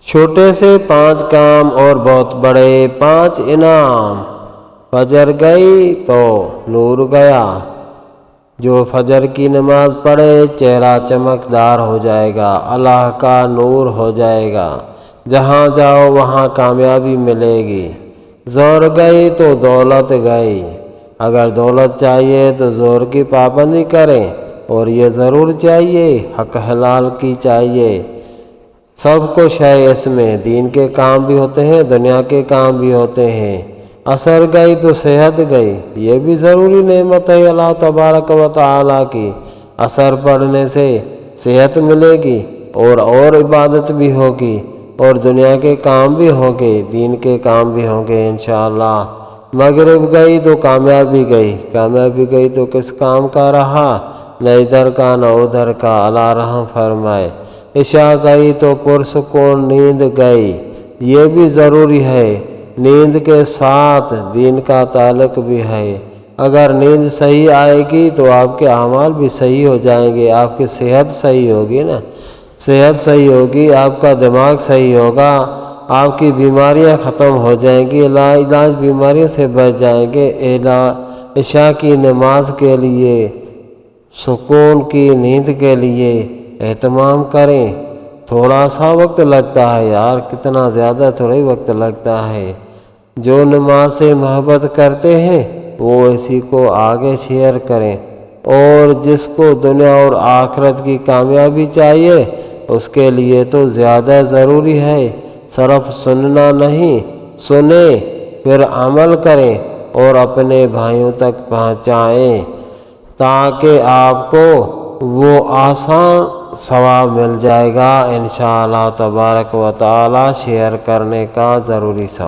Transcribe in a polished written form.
چھوٹے سے 5 کام اور بہت بڑے 5 انعام۔ فجر گئی تو نور گیا۔ جو فجر کی نماز پڑھے چہرہ چمکدار ہو جائے گا، اللہ کا نور ہو جائے گا، جہاں جاؤ وہاں کامیابی ملے گی۔ زور گئی تو دولت گئی۔ اگر دولت چاہیے تو زور کی پابندی کریں، اور یہ ضرور چاہیے حق حلال کی چاہیے۔ سب کچھ ہے اس میں، دین کے کام بھی ہوتے ہیں، دنیا کے کام بھی ہوتے ہیں۔ عصر گئی تو صحت گئی، یہ بھی ضروری نعمت ہے اللہ تبارک و تعالیٰ کی۔ عصر پڑھنے سے صحت ملے گی اور عبادت بھی ہوگی، اور دنیا کے کام بھی ہوں گے، دین کے کام بھی ہوں گے انشاءاللہ۔ مغرب گئی تو کامیابی گئی۔ کامیابی گئی تو کس کام کا رہا؟ نہ ادھر کا نہ ادھر کا، اللہ رحم فرمائے۔ عشاء گئی تو پرسکون نیند گئی، یہ بھی ضروری ہے۔ نیند کے ساتھ دین کا تعلق بھی ہے۔ اگر نیند صحیح آئے گی تو آپ کے اعمال بھی صحیح ہو جائیں گے، آپ کی صحت صحیح ہوگی نا، صحت صحیح ہوگی، آپ کا دماغ صحیح ہوگا، آپ کی بیماریاں ختم ہو جائیں گی، لا علاج بیماریوں سے بچ جائیں گے۔ عشاء کی نماز کے لیے، سکون کی نیند کے لیے اہتمام کریں۔ تھوڑا سا وقت لگتا ہے یار، کتنا زیادہ تھوڑی وقت لگتا ہے۔ جو نماز سے محبت کرتے ہیں وہ اسی کو آگے شیئر کریں، اور جس کو دنیا اور آخرت کی کامیابی چاہیے اس کے لیے تو زیادہ ضروری ہے صرف سننا نہیں، سنیں پھر عمل کریں اور اپنے بھائیوں تک پہنچائیں، تاکہ آپ کو وہ آسان ثواب مل جائے گا انشاءاللہ تبارک و تعالی۔ شیئر کرنے کا ضروری ثواب